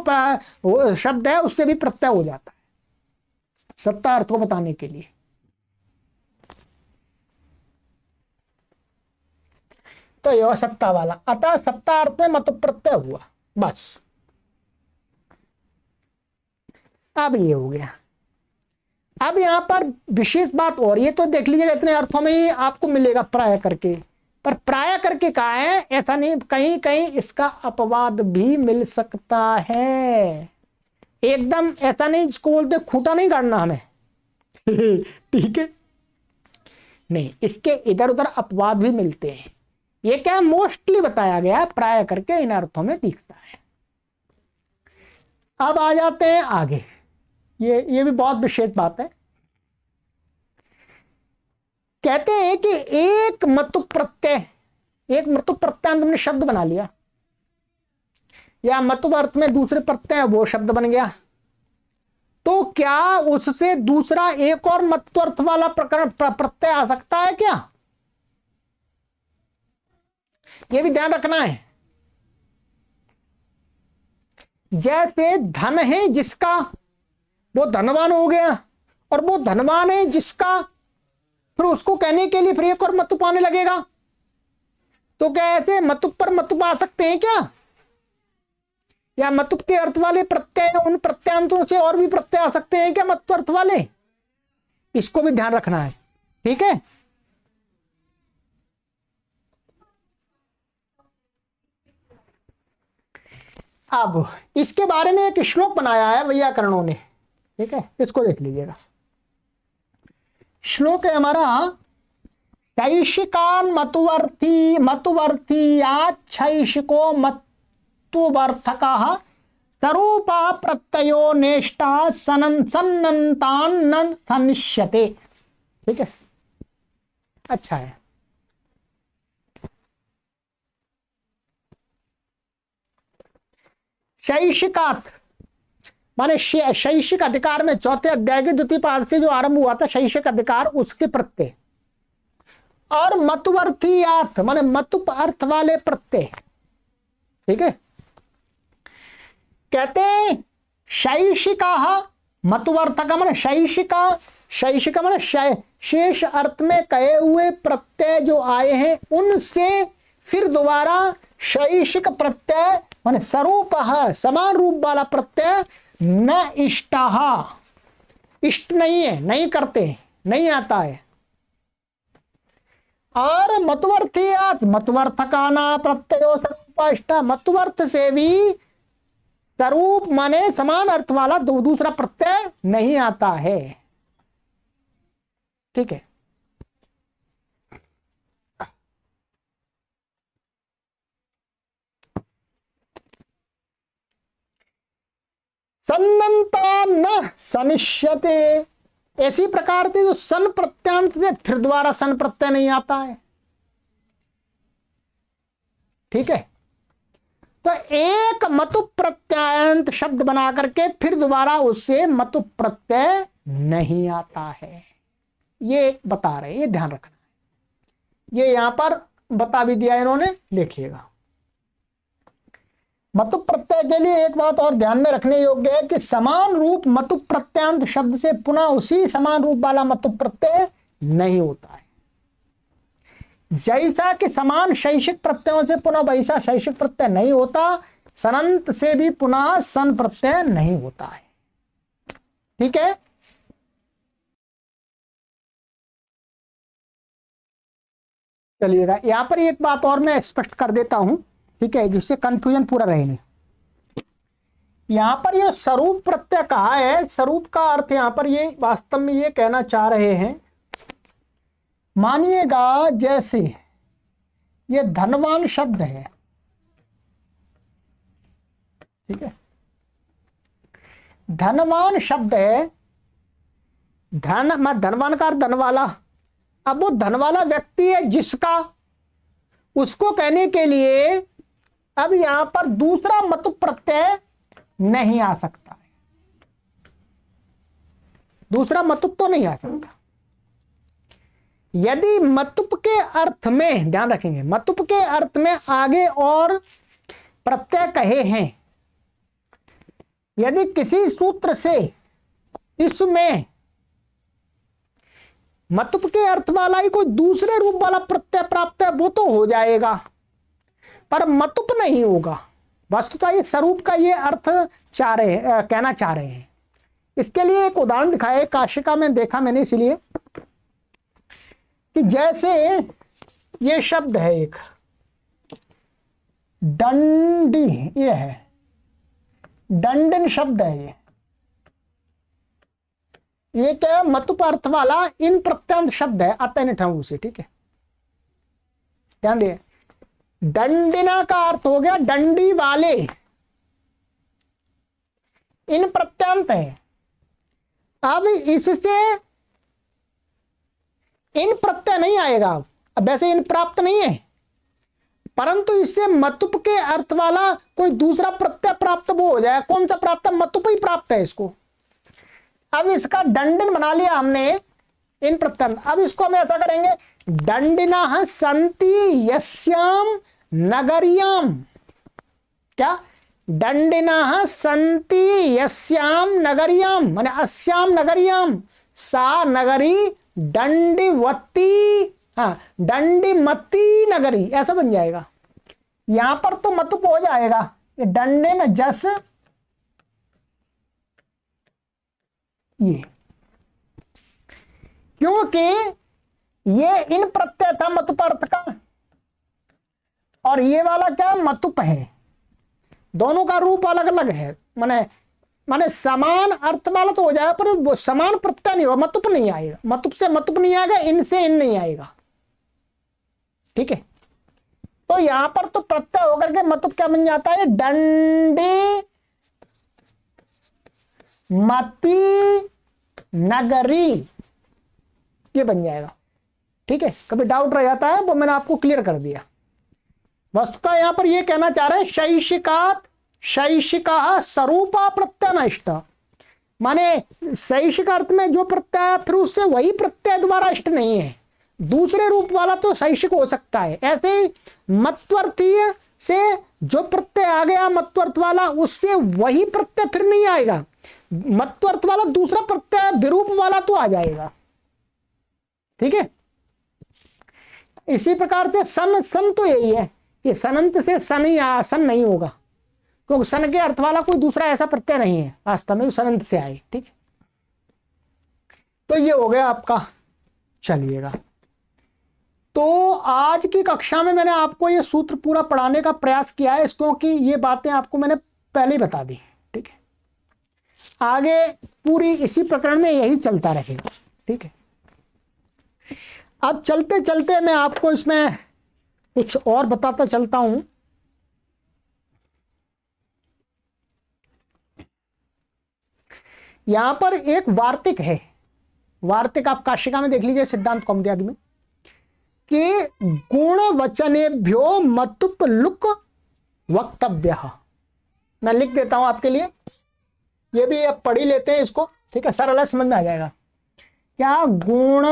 शब्द है उससे भी प्रत्यय हो जाता है, सत्ता अर्थ को बताने के लिए। तो यह सत्ता वाला, अतः सत्ता अर्थ में मत प्रत्यय हुआ, बस। अब ये हो गया। अब यहां पर विशेष बात, और ये तो देख लीजिएगा इतने अर्थों में ही आपको मिलेगा प्राय करके, पर प्राय करके कहा है, ऐसा नहीं, कहीं कहीं इसका अपवाद भी मिल सकता है। एकदम ऐसा नहीं जिसको बोलते खूंटा नहीं गाड़ना हमें ठीक है, नहीं, इसके इधर उधर अपवाद भी मिलते हैं। ये क्या मोस्टली बताया गया, प्राय करके इन अर्थों में दिखता है। अब आ जाते हैं आगे, ये भी बहुत विशेष बात है। कहते हैं कि एक मतु प्रत्यय, एक मतु प्रत्यय तुमने शब्द बना लिया, या मतु अर्थ में दूसरे प्रत्यय वो शब्द बन गया, तो क्या उससे दूसरा एक और मतु अर्थ वाला प्रकरण प्रत्यय आ सकता है क्या? यह भी ध्यान रखना है। जैसे धन है जिसका, वो धनवान हो गया, और वो धनवान है जिसका, फिर उसको कहने के लिए फिर एक और मतुप आने लगेगा, तो क्या ऐसे मतुप पर मतुप आ सकते हैं क्या? या मतुप के अर्थ वाले प्रत्यय, उन प्रत्यांतों से और भी प्रत्यय आ सकते हैं क्या मतुप अर्थ वाले? इसको भी ध्यान रखना है, ठीक है। अब इसके बारे में एक श्लोक बनाया है वैयाकरणों ने, ठीक है, इसको देख लीजिएगा। श्लोक है हमारा, शैषिकान मतुवर्थी मतुवर्थीयाच्छैषिको मतुवर्थकः स्वरूपा प्रत्ययो नेष्टा सन्नन्तान् न सनिष्यते। ठीक है, अच्छा है। शैषिकात माने शैषिक अधिकार में चौथे अध्याय के द्वितीय पाद से जो आरंभ हुआ था, शैषिक अधिकार, उसके प्रत्यय, और मतुवर्थीयात माने मतुप अर्थ वाले प्रत्यय। ठीक है, कहते हैं शैषिका मतुवर्थक माने शैषिका, शैषिका माने शेष अर्थ में कहे हुए प्रत्यय जो आए हैं उनसे फिर दोबारा शैषिक प्रत्यय माने स्वरूप समान रूप वाला प्रत्यय न इष्टः, इष्ट नहीं है, नहीं करते, नहीं आता है। और मतुवर्थीयात मतुवर्थकाना प्रत्ययो स्वरूप, मतुवर्थ से भी स्वरूप माने समान अर्थ वाला दूसरा प्रत्यय नहीं आता है। ठीक है, सन्नन्ता न सनिष्यते, ऐसी प्रकार से जो सन प्रत्यांत में फिर दोबारा सन प्रत्यय नहीं आता है। ठीक है, तो एक मतु प्रत्यांत शब्द बना करके फिर दोबारा उससे मतु प्रत्यय नहीं आता है, ये बता रहे, ये ध्यान रखना है। ये यहां पर बता भी दिया इन्होंने, देखिएगा। मतु प्रत्यय के लिए एक बात और ध्यान में रखने योग्य है कि समान रूप मतु प्रत्यांत शब्द से पुनः उसी समान रूप वाला मतु प्रत्यय नहीं होता है। जैसा कि समान शैषिक प्रत्ययों से पुनः वैसा शैषिक प्रत्यय नहीं होता, सनंत से भी पुनः सन प्रत्यय नहीं होता है। ठीक है, चलिएगा, यहां पर एक बात और मैं स्पष्ट कर देता हूं, ठीक है, जिससे कंफ्यूजन पूरा रहे नहीं। यहां पर ये स्वरूप प्रत्यय कहा है, स्वरूप का अर्थ यहां पर ये वास्तव में ये कहना चाह रहे हैं, मानिएगा जैसे ये धनवान शब्द है, ठीक है, धनवान शब्द है, धनवान का धन वाला। अब वो धन वाला व्यक्ति है जिसका, उसको कहने के लिए अब यहां पर दूसरा मतु प्रत्यय नहीं आ सकता है, दूसरा मतुप तो नहीं आ सकता। यदि मतुप के अर्थ में, ध्यान रखेंगे, मतुप के अर्थ में आगे और प्रत्यय कहे हैं, यदि किसी सूत्र से इसमें मतुप के अर्थ वाला ही कोई दूसरे रूप वाला प्रत्यय प्राप्त है वो तो हो जाएगा, पर मतुप नहीं होगा। वस्तुतः ये स्वरूप का ये अर्थ कहना चाह रहे हैं। इसके लिए एक उदाहरण दिखाया काशिका में देखा मैंने, इसलिए कि जैसे ये शब्द है एक दंडी, ये है दंडन शब्द है ये क्या है? मतुप अर्थ वाला इन प्रत्यंत शब्द है, आता नहीं ठाऊ से, ठीक है, ध्यान दिए। दंडिना का अर्थ हो गया डंडी वाले, इन प्रत्यंत है। अब इससे इन प्रत्यय नहीं आएगा, अब वैसे इन प्राप्त नहीं है, परंतु इससे मतुप के अर्थ वाला कोई दूसरा प्रत्यय प्राप्त वो हो जाए। कौन सा प्राप्त है? मतुप ही प्राप्त है इसको। अब इसका दंडन बना लिया हमने इन प्रत्यय। अब इसको हम ऐसा करेंगे, दंडिना संति यस्याम नगरियाम, क्या? दंडिना संति यस्याम नगरियाम, माने अस्याम नगरियाम, सा नगरी दंडवती, हाँ दंडीमती नगरी, ऐसा बन जाएगा। यहां पर तो मतुप हो जाएगा, ये दंडिन जस ये, क्योंकि ये इन प्रत्यय था मतुप अर्थ का, और ये वाला क्या मतुप है, दोनों का रूप अलग अलग है। माने माने समान अर्थ वाला तो हो जाएगा, पर वो समान प्रत्यय नहीं होगा, मतुप नहीं आएगा, मतुप से मतुप नहीं आएगा, इनसे इन नहीं आएगा, ठीक है। तो यहां पर तो प्रत्यय होकर के मतुप क्या बन जाता है? दंडे मती नगरी, ये बन जाएगा, ठीक है। कभी डाउट रह जाता है वो मैंने आपको क्लियर कर दिया। वस्तुतः यहां पर ये कहना चाह रहे हैं शैषिकात शैषिका स्वरूपा प्रत्यय, माने शैषिक अर्थ में जो प्रत्यय फिर उससे वही प्रत्यय दोबारा इष्ट नहीं है, दूसरे रूप वाला तो शैषिक हो सकता है। ऐसे मत्वर्थीय से जो प्रत्यय आ गया मत्वर्थ वाला, उससे वही प्रत्यय फिर नहीं आएगा, मत्वर्थ वाला दूसरा प्रत्यय विरूप वाला तो आ जाएगा, ठीक है। इसी प्रकार से सन, सन तो यही है कि सनंत से सन ही सन नहीं होगा, क्योंकि सन के अर्थ वाला कोई दूसरा ऐसा प्रत्यय नहीं है वास्तव में सनंत से आए, ठीक है। तो ये हो गया आपका, चलिएगा। तो आज की कक्षा में मैंने आपको ये सूत्र पूरा पढ़ाने का प्रयास किया है, क्योंकि ये बातें आपको मैंने पहले ही बता दी, ठीक है। आगे पूरी इसी प्रकरण में यही चलता रहेगा, ठीक है। अब चलते चलते मैं आपको इसमें कुछ और बताता चलता हूं। यहां पर एक वार्तिक है, वार्तिक आप काशिका में देख लीजिए, सिद्धांत कौमुदी आदि में, कि गुण वचनेभ्यो मतुप लुक वक्तव्य। मैं लिख देता हूं आपके लिए, ये भी आप पढ़ ही लेते हैं इसको, ठीक है, सरल समझ में आ जाएगा। क्या? गुण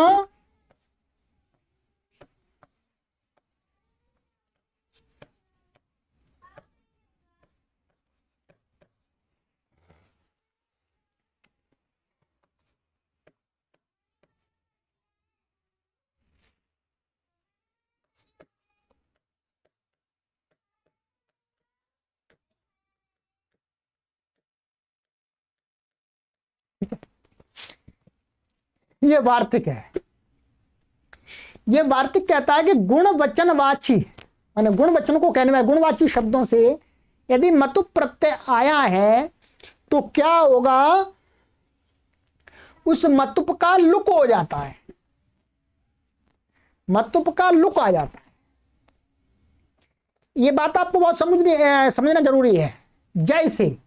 ये वार्तिक है। ये वार्तिक कहता है कि गुण वचनवाची, माने गुण वचन को कहने वाले गुणवाची शब्दों से यदि मतुप प्रत्यय आया है तो क्या होगा? उस मतुप का लुक हो जाता है, मतुप का लुक आ जाता है। ये बात आपको बहुत समझना जरूरी है। जैसे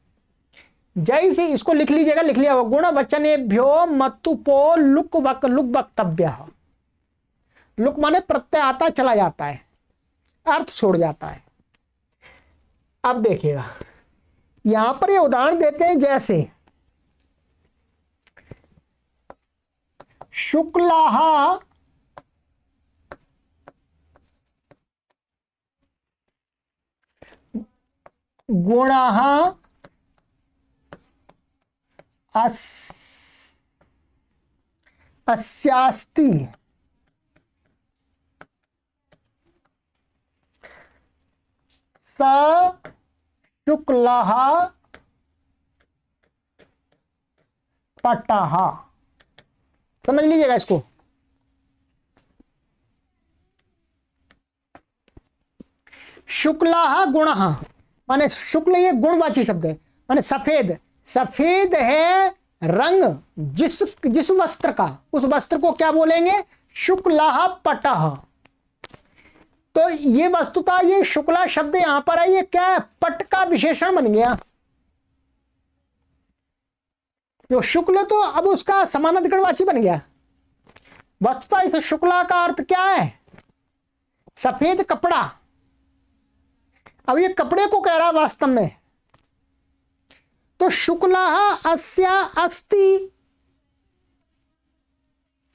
जैसे इसको लिख लीजिएगा, लिख लिया, गुण वचनेभ्यो मतुपो लुक वक्तव्य। लुक माने प्रत्यय आता चला जाता है, अर्थ छोड़ जाता है। अब देखिएगा यहां पर ये उदाहरण देते हैं, जैसे शुक्लाहा गुणाः अस्यास्ति स शुक्लः पटः। समझ लीजिएगा इसको। शुक्ला गुण, माने शुक्ल ये गुणवाची शब्द है, माने सफेद, सफेद है रंग जिस वस्त्र का, उस वस्त्र को क्या बोलेंगे, शुक्ला पटः। तो ये वस्तुतः ये शुक्ला शब्द यहां पर है, ये क्या है, पट का विशेषण बन गया। जो शुक्ल तो अब उसका समानाधिकरणवाची बन गया। वस्तुतः इस शुक्ला का अर्थ क्या है, सफेद कपड़ा। अब ये कपड़े को कह रहा है वास्तव में। तो शुक्ला अस्या अस्ति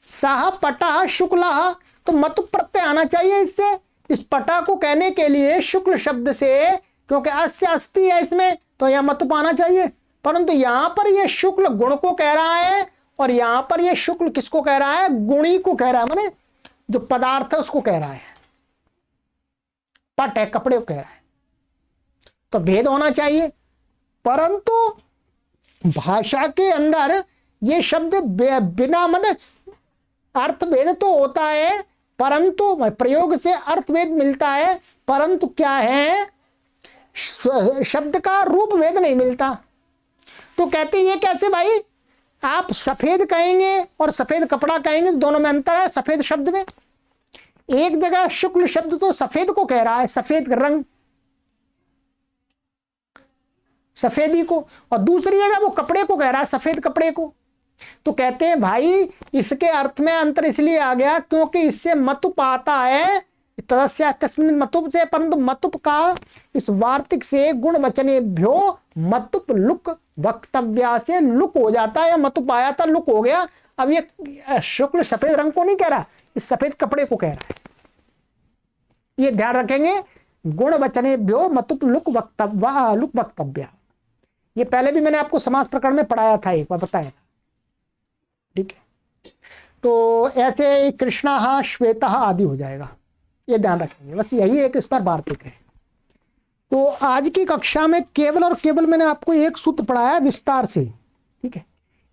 सह पटा शुक्ला, तो मतु प्रत्यय आना चाहिए इससे, इस पटा को कहने के लिए शुक्ल शब्द से, क्योंकि अस्य अस्ति है इसमें, तो यहां मतु आना चाहिए। परंतु यहां पर यह शुक्ल गुण को कह रहा है, और यहां पर यह शुक्ल किसको कह रहा है, गुणी को कह रहा है, माने जो पदार्थ है उसको कह रहा है। पट है, कपड़े को कह रहा है, तो भेद होना चाहिए। परंतु भाषा के अंदर ये शब्द बिना मतलब अर्थभेद तो होता है, परंतु प्रयोग से अर्थभेद मिलता है, परंतु क्या है, शब्द का रूप भेद नहीं मिलता। तो कहते ये कैसे भाई, आप सफेद कहेंगे और सफेद कपड़ा कहेंगे, दोनों में अंतर है। सफेद शब्द में एक जगह शुक्ल शब्द तो सफेद को कह रहा है, सफेद रंग, सफेदी को, और दूसरी जगह वो कपड़े को कह रहा है, सफेद कपड़े को। तो कहते हैं भाई इसके अर्थ में अंतर इसलिए आ गया क्योंकि इससे मतुप आता है, तदस्या तस्मिन् मतुप से, परंतु मतुप का इस वार्तिक से गुण वचनेभ्यो मतुप लुक वक्तव्या से लुक हो जाता है, या मतुप आया था लुक हो गया। अब ये शुक्ल सफेद रंग को नहीं कह रहा, इस सफेद कपड़े को कह रहा है। ये ध्यान रखेंगे, गुण वचनेभ्यो मतुप लुक वक्तव्या। ये पहले भी मैंने आपको समास प्रकरण में पढ़ाया था, एक बार बताया था, ठीक है। तो ऐसे कृष्णा श्वेता आदि हो जाएगा, ये ध्यान रखेंगे। बस यही एक इस पर वार्तिक है। तो आज की कक्षा में केवल और केवल मैंने आपको एक सूत्र पढ़ाया विस्तार से, ठीक है।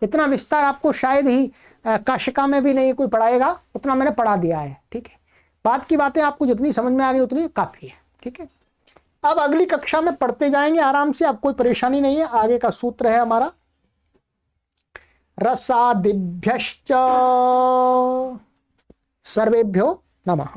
इतना विस्तार आपको शायद ही काशिका में भी नहीं कोई पढ़ाएगा, उतना मैंने पढ़ा दिया है, ठीक है। बात की बातें आपको जितनी समझ में आ रही है उतनी काफी है, ठीक है। अब अगली कक्षा में पढ़ते जाएंगे आराम से, अब कोई परेशानी नहीं है। आगे का सूत्र है हमारा रसादिभ्यश्च सर्वेभ्यो नमः।